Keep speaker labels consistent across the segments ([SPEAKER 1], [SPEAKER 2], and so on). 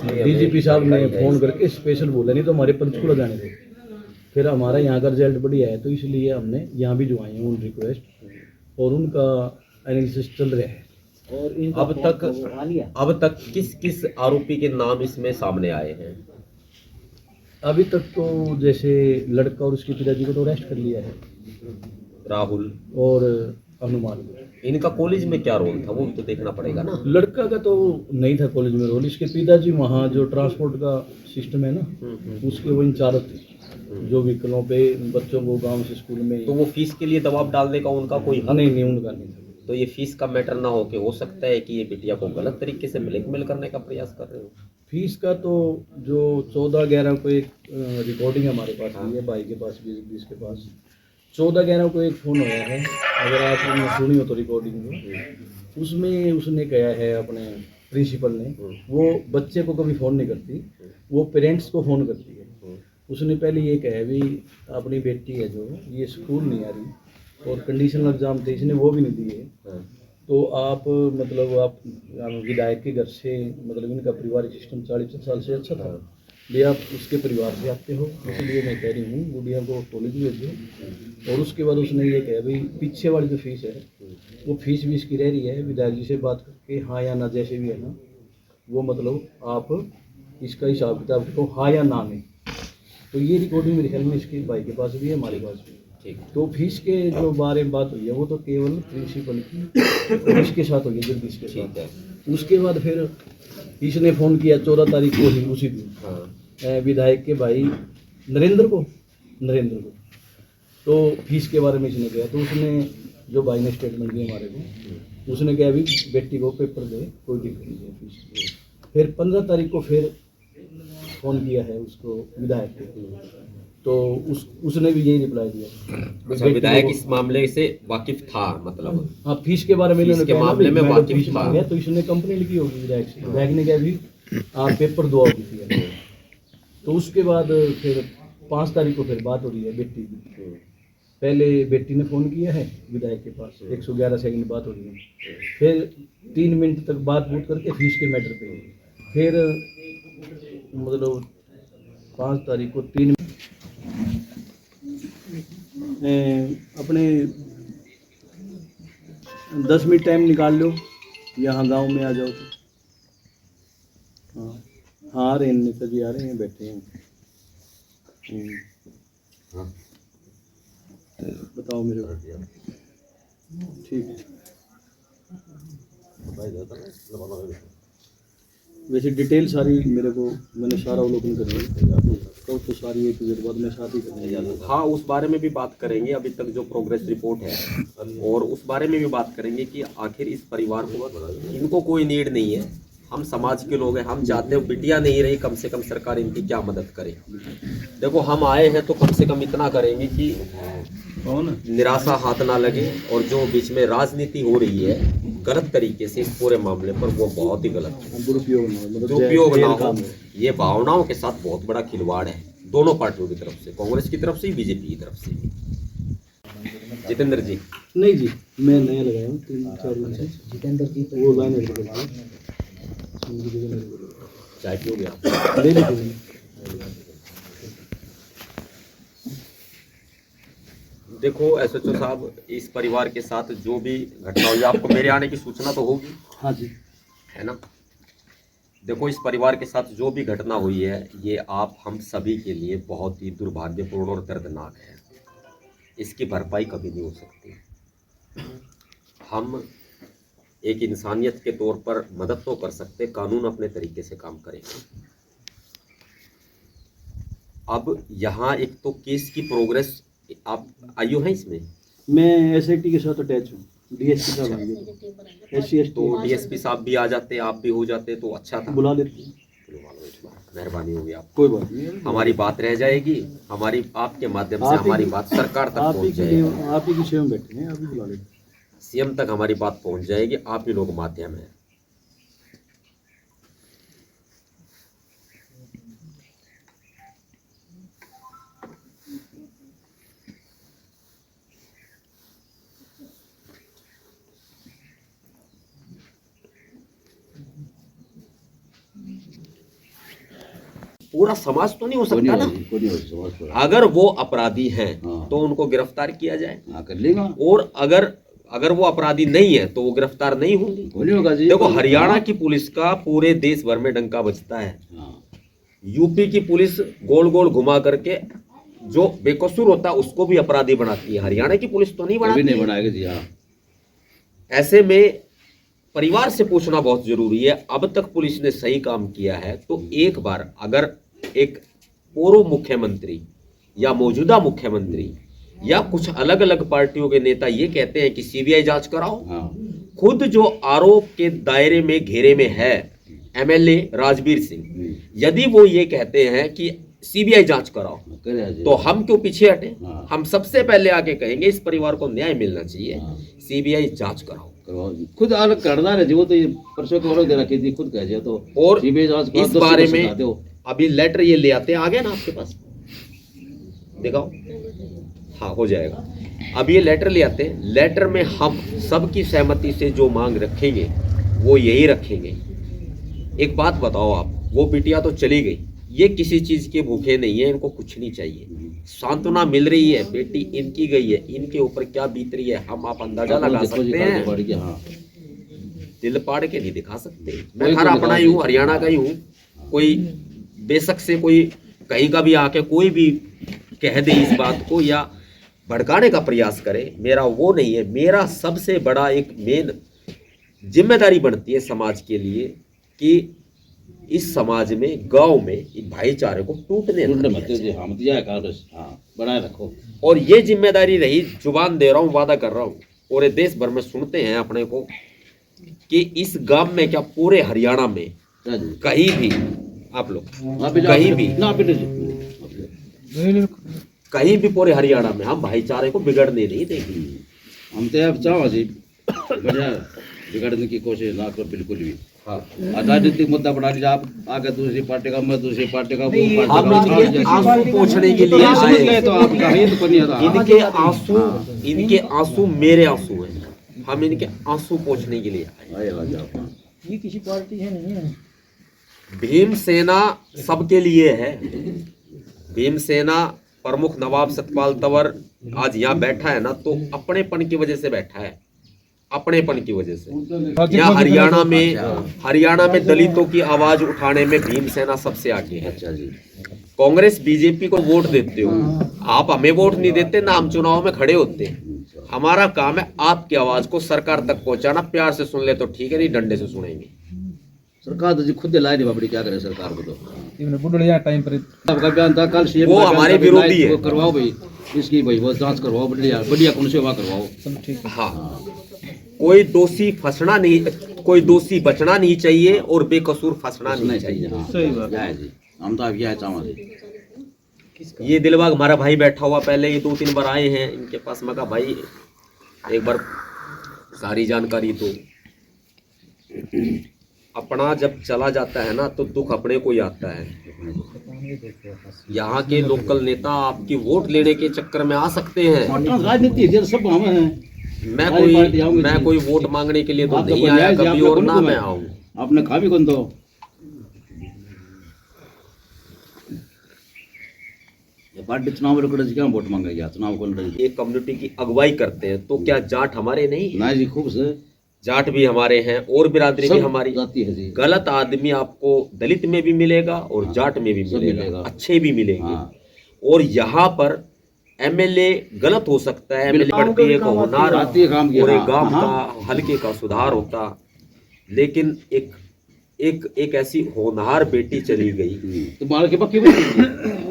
[SPEAKER 1] DGP साहब ने phone करके स्पेशल बोला, नहीं तो हमारे पंचकुला जाने थे। फिर हमारा यहाँ का रिजल्ट बढ़िया है तो इसलिए हमने यहाँ भी जो आए हैं उन रिक्वेस्ट और उनका एनालिसिस चल रहा है।
[SPEAKER 2] और अब तक किस किस आरोपी के नाम इसमें सामने आए हैं?
[SPEAKER 1] अभी तक तो जैसे लड़का और उसके पिताजी को तो अरेस्ट कर लिया है,
[SPEAKER 2] राहुल
[SPEAKER 1] और अनुमान।
[SPEAKER 2] इनका कॉलेज में क्या रोल था वो भी तो देखना पड़ेगा ना।
[SPEAKER 1] लड़का का तो नहीं था कॉलेज में रोल, इसके पिताजी वहाँ जो ट्रांसपोर्ट का सिस्टम है ना उसके वो इंचार्ज थे, जो व्हीकलों पे बच्चों को गांव से स्कूल में।
[SPEAKER 2] तो वो फीस के लिए दबाव डालने का उनका कोई हक
[SPEAKER 1] नहीं उनका नहीं था।
[SPEAKER 2] तो ये फीस का मैटर ना हो के हो सकता है कि ये बिटिया को गलत तरीके से ब्लैकमेल करने का प्रयास कर रहे हो?
[SPEAKER 1] फीस का तो जो 14/11 को एक रिकॉर्डिंग हमारे पास भी है, भाई के पास भी, जिसके पास 14/11 को एक फ़ोन आया है, अगर आपने सुनी हो तो रिकॉर्डिंग में, उसमें उसने कहा है अपने प्रिंसिपल ने, वो बच्चे को कभी फ़ोन नहीं करती, वो पेरेंट्स को फ़ोन करती है। उसने पहले ये कहा भी अपनी बेटी है जो ये स्कूल नहीं आ रही और कंडीशनल एग्ज़ाम थे इसने वो भी नहीं दिए, तो आप मतलब आप विधायक के घर से मतलब इनका पारिवारिक सिस्टम 40 साल से अच्छा था, ये आप उसके परिवार से आते हो, इसलिए मैं कह रही हूँ गुड़िया को कॉलेज भेजो। और उसके बाद उसने ये कहा भाई पीछे वाली जो फीस है वो फीस भी इसकी रह रही है, विधायक जी से बात करके हाँ या ना जैसे भी है ना, वो मतलब आप इसका हिसाब किताब करो हाँ या ना में। तो ये रिकॉर्डिंग मेरे ख्याल में इसके भाई के पास भी है, हमारे पास भी। ठीक, तो फीस के जो बारे में बात हुई है वो तो केवल प्रिंसिपल की इसके साथ हुई है, जगदीश के साथ है। उसके बाद फिर इसने फ़ोन किया 14 तारीख को ही उसी दिन विधायक के भाई नरेंद्र को, तो फीस के बारे में इसने कहा, तो उसने जो भाई ने स्टेटमेंट दिया हमारे को, उसने कहा अभी बेटी को पेपर दे, कोई दिक्कत नहीं है फीस। फिर 15 तारीख को फिर फ़ोन किया है उसको विधायक को, तो उसने भी यही रिप्लाई दिया।
[SPEAKER 2] अच्छा, विधायक इस मामले से वाकिफ था मतलब?
[SPEAKER 1] हाँ, फीस के बारे में
[SPEAKER 2] फीस के मामले में वाकिफ था
[SPEAKER 1] तो इसने कंप्लेंट की होगी विधायक से, विधायक ने कहा भी आप पेपर दो किसी। तो उसके बाद फिर 5 तारीख को फिर बात हो रही है बेटी की। पहले बेटी ने फ़ोन किया है विधायक के पास, 111 सेकंड बात हो रही है, फिर 3 मिनट तक बात करके फीस के मैटर पे, फिर मतलब 5 तारीख को 3 अपने 10 मिनट टाइम निकाल लो, यहाँ गांव में आ जाओ तो। हाँ आ रहे हैं नेता जी, आ रहे हैं, बैठे हैं। बताओ मेरे को। ठीक है, वैसे डिटेल सारी मेरे को मैंने सारा अवलोकन कर लिया, तो सारी एक बाद में शादी करने।
[SPEAKER 2] हाँ, उस बारे में भी बात करेंगे, अभी तक जो प्रोग्रेस रिपोर्ट है, और उस बारे में भी बात करेंगे कि आखिर इस परिवार को, इनको कोई नीड नहीं है, हम समाज के लोग हैं, हम चाहते हो बिटिया नहीं रही, कम से कम सरकार इनकी क्या मदद करे। देखो हम आए हैं तो कम से कम इतना करेंगे कि निराशा हाथ ना लगे, और जो बीच में राजनीति हो रही है गलत तरीके से इस पूरे मामले पर, वो बहुत ही गलत है, दुरुपयोग ना हो। ये भावनाओं के साथ बहुत बड़ा खिलवाड़ है दोनों पार्टियों की तरफ से, कांग्रेस की तरफ से, बीजेपी की तरफ से भी। जितेंद्र जी?
[SPEAKER 1] नहीं जी, मैं नया लगाया हूँ 3-4 दिन से। जितेंद्र जी तो वो लाइन
[SPEAKER 2] चाय पियोगे आप?
[SPEAKER 1] ले लीजिए।
[SPEAKER 2] देखो एसएचओ साहब, इस परिवार के साथ जो भी घटना हुई, आपको मेरे आने की सूचना तो होगी?
[SPEAKER 1] हाँ जी,
[SPEAKER 2] है ना। देखो इस परिवार के साथ जो भी घटना हुई है, ये आप हम सभी के लिए बहुत ही दुर्भाग्यपूर्ण और दर्दनाक है। इसकी भरपाई कभी नहीं हो सकती। हम एक इंसानियत के तौर पर मदद तो कर सकते, कानून अपने तरीके से काम करेगा। अब यहाँ एक तो केस की प्रोग्रेस, आप आईओ हैं इसमें?
[SPEAKER 1] मैं एसआईटी के साथ अटैच हूँ, डीएसपी साहब
[SPEAKER 2] तो डीएसपी साहब भी आ जाते, आप भी हो जाते तो अच्छा था।
[SPEAKER 1] बुला लेते हैं।
[SPEAKER 2] मेहरबानी होगी आप,
[SPEAKER 1] कोई बात नहीं,
[SPEAKER 2] हमारी बात रह जाएगी, हमारी आपके माध्यम से हमारी बात सरकार तक पहुंच जाएगी।
[SPEAKER 1] आप ही की सेवा में बैठे हैं, आप ही बुला लेते,
[SPEAKER 2] सीएम तक हमारी बात पहुंच जाएगी, आप ही लोग माध्यम है। पूरा समाज तो नहीं हो सकता ना।
[SPEAKER 3] कोई नहीं हो समाज पर।
[SPEAKER 2] अगर वो अपराधी हैं
[SPEAKER 3] हाँ।
[SPEAKER 2] तो उनको गिरफ्तार किया जाए,
[SPEAKER 3] हाँ कर लेगा।
[SPEAKER 2] और अगर वो अपराधी नहीं है तो वो गिरफ्तार नहीं होंगे।
[SPEAKER 3] कोई नहीं होगा जी।
[SPEAKER 2] देखो, हरियाणा की पुलिस का पूरे देश भर में डंका बजता है।
[SPEAKER 3] हाँ।
[SPEAKER 2] यूपी की पुलिस गोल गोल घुमा करके जो बेकसूर होता है उसको भी अपराधी बनाती है, हरियाणा की पुलिस तो नहीं
[SPEAKER 3] कभी
[SPEAKER 2] बनाती
[SPEAKER 3] नहीं
[SPEAKER 2] है।
[SPEAKER 3] बनाएगा जी। हाँ।
[SPEAKER 2] ऐसे में परिवार से पूछना बहुत जरूरी है, अब तक पुलिस ने सही काम किया है तो एक बार अगर एक पूर्व मुख्यमंत्री या मौजूदा मुख्यमंत्री या कुछ अलग अलग पार्टियों के नेता ये कहते हैं कि सीबीआई जांच कराओ,
[SPEAKER 3] हाँ।
[SPEAKER 2] खुद जो आरोप के दायरे में घेरे में है एमएलए राजवीर सिंह, यदि वो ये कहते हैं कि सीबीआई जांच कराओ
[SPEAKER 3] करे जी।
[SPEAKER 2] तो हम क्यों पीछे हटे?
[SPEAKER 3] हाँ।
[SPEAKER 2] हम सबसे पहले आके कहेंगे इस परिवार को न्याय मिलना चाहिए,
[SPEAKER 3] हाँ।
[SPEAKER 2] सीबीआई जांच कराओ।
[SPEAKER 3] करवाओ जी। खुद अलग करना है जी, वो तो ये परसों के वालों दे रखी थी, खुद कह दिया तो।
[SPEAKER 2] और
[SPEAKER 3] सीबीआई जांच कराओ,
[SPEAKER 2] इस
[SPEAKER 3] 10
[SPEAKER 2] बारे
[SPEAKER 3] सितंबर
[SPEAKER 2] में
[SPEAKER 3] से दो।
[SPEAKER 2] अभी लेटर ये ले आते हैं, आ गया ना आपके पास, दिखाओ। हाँ, हो जाएगा। अब ये लेटर ले आते हैं, लेटर में हम सबकी सहमति से जो मांग रखेंगे वो यही रखेंगे। एक बात बताओ आप, वो बिटिया तो चली गई, ये किसी चीज के भूखे नहीं है, इनको कुछ नहीं चाहिए, सांत्वना मिल रही है, बेटी इनकी गई है, इनके ऊपर क्या बीत रही है हम आप अंदाजा लगा सकते हैं।
[SPEAKER 3] हाँ।
[SPEAKER 2] दिल पाड़ के नहीं दिखा सकते। मैं हर अपना ही हूँ, हरियाणा का ही हूँ, कोई बेशक से कोई कहीं का भी आके कोई भी कह दे इस बात को या भड़काने का प्रयास करे, मेरा वो नहीं है। मेरा सबसे बड़ा एक मेन जिम्मेदारी बनती है समाज के लिए कि इस समाज में, गांव में एक भाईचारे को टूटने ना दिया
[SPEAKER 3] मत जी। हाँ, मत जाए कागज। हाँ, बनाए रखो।
[SPEAKER 2] और ये जिम्मेदारी रही, जुबान दे रहा हूँ, वादा कर रहा हूँ, पूरे देश भर में सुनते हैं अपने को कि इस गांव में क्या पूरे हरियाणा में
[SPEAKER 3] हाँ जी।
[SPEAKER 2] कहीं भी आप लोग
[SPEAKER 3] कहीं
[SPEAKER 2] भी
[SPEAKER 3] ना
[SPEAKER 2] कहीं भी पूरे हरियाणा में हम भाईचारे को बिगड़ने नहीं देंगे।
[SPEAKER 3] हम तो अब चाहो जी बढ़िया बिगड़ने की कोशिश ना करो बिल्कुल भी।
[SPEAKER 2] हाँ,
[SPEAKER 3] राजनीतिक मुद्दा बढ़ा लीजिए आप, आगे दूसरी पार्टी का, मैं दूसरी पार्टी का, वो पार्टी
[SPEAKER 2] हम
[SPEAKER 3] का,
[SPEAKER 2] इनके आंसू पोंछने के लिए
[SPEAKER 3] समझ
[SPEAKER 2] आए
[SPEAKER 3] गए
[SPEAKER 2] हैं।
[SPEAKER 3] तो आप कहिए तो नहीं आता।
[SPEAKER 2] इनके आंसू मेरे आंसू हैं, हम इनके आंसू पोंछने के लिए आए।
[SPEAKER 1] ये किसी पार्टी है नहीं है।
[SPEAKER 2] भीमसेना सबके लिए है। भीमसेना प्रमुख नवाब सतपाल तंवर आज यहाँ बैठा है ना तो अपनेपन की वजह से बैठा है, अपनेपन की वजह से। यहाँ हरियाणा में दलितों की आवाज उठाने में भीमसेना सबसे आगे है।
[SPEAKER 3] अच्छा जी।
[SPEAKER 2] कांग्रेस बीजेपी को वोट देते हो, आप हमें वोट नहीं देते ना, हम चुनाव में खड़े होते। हमारा काम है आपकी आवाज को सरकार तक पहुंचाना। प्यार से सुन ले तो ठीक है, नहीं डंडे से सुनेंगे।
[SPEAKER 3] सरकार तो जी खुद लाई नहीं बाबड़ी, क्या करे सरकार को तो।
[SPEAKER 1] बुढ़िया टाइम पर
[SPEAKER 3] आपका बयान था कल सीएम
[SPEAKER 2] वो हमारे विरोधी है।
[SPEAKER 3] करवाओ भाई इसकी, भाई वो जांच करवाओ, बढ़िया बढ़िया कौन से वहाँ करवाओ।
[SPEAKER 2] हाँ, कोई दोषी फंसना नहीं, कोई दोषी बचना नहीं चाहिए और बेकसूर फंसना नहीं चाहिए।
[SPEAKER 3] हाँ,
[SPEAKER 1] सही बात
[SPEAKER 3] है जी। हम तो अब यह चाहेंगे।
[SPEAKER 2] ये दिलबाग हमारा भाई बैठा हुआ, पहले ये 2-3 बार आए हैं इनके पास। मैं कहा भाई एक बार सारी जानकारी दो। अपना जब चला जाता है ना तो दुख अपने को ही आता है। यहाँ के लोकल नेता आपकी वोट लेने के चक्कर में आ सकते हैं।
[SPEAKER 3] राजनीति है सब हमें है।
[SPEAKER 2] मैं कोई वोट मांगने के लिए तो नहीं आया कभी और ना मैं आऊँ।
[SPEAKER 3] आपने खा भी कौन दो। पार्टी चुनाव लड़े क्या वोट मांगेगी, चुनाव को लड़ेगी।
[SPEAKER 2] एक कम्युनिटी की अगुवाई करते हैं तो क्या जाट हमारे नहीं?
[SPEAKER 3] ना जी, खूब से
[SPEAKER 2] जाट भी हमारे हैं और बिरादरी भी हमारी।
[SPEAKER 3] जाती है जी।
[SPEAKER 2] गलत आदमी आपको दलित में भी मिलेगा और जाट में भी मिलेगा, अच्छे भी मिलेंगे।
[SPEAKER 3] हाँ।
[SPEAKER 2] और यहाँ पर एमएलए गलत हो सकता है, एमएलए बढ़ के एक होनहार पूरे गांव का, हल्के का सुधार होता, लेकिन एक ऐसी होनहार बेटी चली गई
[SPEAKER 3] तो मार के पक्की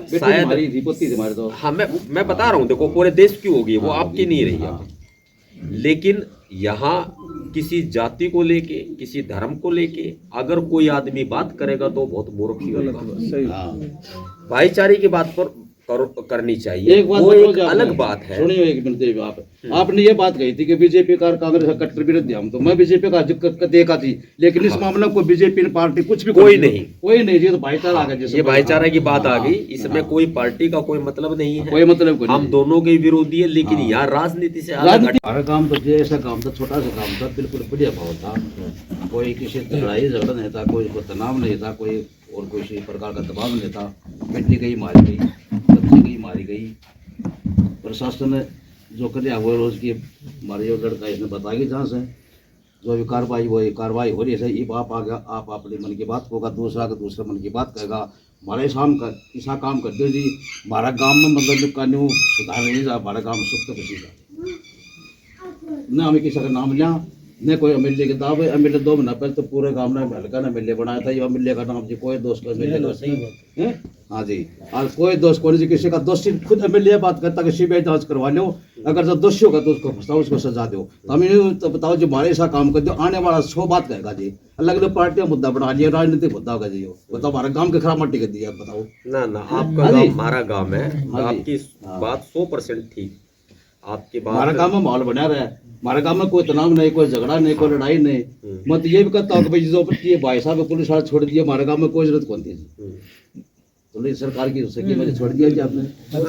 [SPEAKER 2] शायद
[SPEAKER 3] थी हमारे तो।
[SPEAKER 2] हाँ, मैं बता रहा हूँ, देखो पूरे देश की होगी वो, आपकी नहीं रही है। लेकिन यहाँ किसी जाति को लेके, किसी धर्म को लेके अगर कोई आदमी बात करेगा तो बहुत मूर्ख ही होगा। भाईचारे की बात पर करनी चाहिए,
[SPEAKER 3] एक बात
[SPEAKER 2] वो एक अलग बात है।
[SPEAKER 3] सुनिए एक मिनट, आपने ये बात कही थी कि बीजेपी का कांग्रेस का कट्टर विरोधी हम, तो मैं बीजेपी का देखा थी, लेकिन इस मामले को बीजेपी पार्टी कुछ भी
[SPEAKER 2] कोई नहीं
[SPEAKER 3] जी। तो भाईचारा आ गया,
[SPEAKER 2] ये भाईचारा की बात आ गई, इसमें कोई पार्टी का कोई मतलब नहीं है,
[SPEAKER 3] कोई मतलब
[SPEAKER 2] हम दोनों के विरोधी है। लेकिन यहाँ राजनीति से
[SPEAKER 3] हमारा काम तो ऐसा काम था, छोटा सा काम था, बिल्कुल बढ़िया भाव था। कोई किसी लड़ाई झगड़ा नहीं था, कोई तनाव नहीं था, कोई और कोई इसी प्रकार का दबाव नहीं था। बेटी गई मारी गई, बच्ची गई मारी गई, प्रशासन ने जो कर दिया वो रोज की हमारे जो लड़का इसने बताया कि जहाँ से जो भी कार्रवाई वो कार्रवाई हो रही है। ये आप आ गया, आप अपने मन की बात होगा, दूसरा का दूसरा मन की बात कहेगा। हमारे शाम का ऐसा काम कर दो जी, हमारा गांव में मतलब कानून सुधार नहीं जा, हमारा गांव सुख तो बची न हमें किसी का नाम लिया न कोई एमएलए के दाव। एमएलए 2 महीना पहले तो पूरे गांव में हल्का ना एमएलए बनाया था। ये एमएलए का नाम जी कोई दोस्त का एमएलए का, हाँ जी, आज कोई दोस्त कौन जी किसी का दोषी खुद एमएलए बात करता कि सीबीआई जांच करवा लो, अगर जब दोषी होगा तो उसको फंसाओ, उसको सजा दो। तो हमें तो बताओ जो हमारे ऐसा काम कर दो, आने वाला 100 बात कहेगा जी। अलग अलग पार्टियां मुद्दा बना लिया, राजनीतिक मुद्दा होगा जी। बताओ हमारे गांव के खराब मट्टी कर दिया, बताओ
[SPEAKER 2] ना आपका गांव हमारा गांव है, आपकी बात 100% ठीक। आपकी बात
[SPEAKER 3] हमारा गांव में माहौल बना रहा है, हमारे गांव में कोई तनाव नहीं, कोई झगड़ा नहीं, कोई लड़ाई नहीं। मैं तो ये भी कहता हूँ कि भाई जो ये भाई साहब पुलिस वाले छोड़ दिए, हमारे गांव में कोई जरूरत कौन थी। तो सरकार की स्कीम में छोड़ दिया कि आपने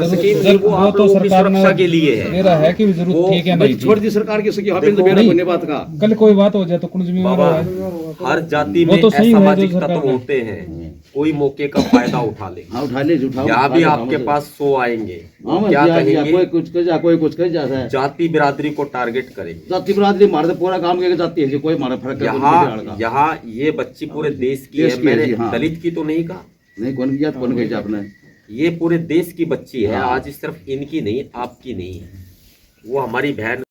[SPEAKER 2] स्कीम वो आप लोगों की सुरक्षा के लिए है।
[SPEAKER 4] मेरा है कि जरूरत थी क्या नहीं थी।
[SPEAKER 3] छोड़ दी सरकार की स्कीम, आपने तो मेरा कोई बात का।
[SPEAKER 4] कल कोई बात हो जाए तो कौन जिम्मेवार
[SPEAKER 2] बाबा,
[SPEAKER 4] है?
[SPEAKER 2] हर जाति
[SPEAKER 4] वो
[SPEAKER 2] में
[SPEAKER 4] तो सही है,
[SPEAKER 2] असामाजिक
[SPEAKER 4] जो सरकार
[SPEAKER 2] तत्व
[SPEAKER 4] ने-
[SPEAKER 2] होते हैं, कोई मौके का फायदा उठा ले।
[SPEAKER 3] हाँ उठा ले, उठाओ।
[SPEAKER 2] यहाँ भी आपके पास 100 आएंगे,
[SPEAKER 3] हाँ
[SPEAKER 2] क्या कहेंगे?
[SPEAKER 3] कोई कुछ कह जा, कोई कुछ कह जा है।
[SPEAKER 2] जाति बिरादरी को टारगेट करेंगे।
[SPEAKER 3] जाति बिरादरी मारे तो पूरा काम के जाती है जी, कोई हमारा फर्क
[SPEAKER 2] यहाँ ये बच्ची पूरे देश की
[SPEAKER 3] देश
[SPEAKER 2] है,
[SPEAKER 3] की है
[SPEAKER 2] मैंने
[SPEAKER 3] जी, हाँ।
[SPEAKER 2] दलित की तो नहीं कहा,
[SPEAKER 3] नहीं कौन किया, कौन कही आपने।
[SPEAKER 2] ये पूरे देश की बच्ची है।
[SPEAKER 3] हाँ।
[SPEAKER 2] आज सिर्फ इनकी नहीं, आपकी नहीं है, वो हमारी बहन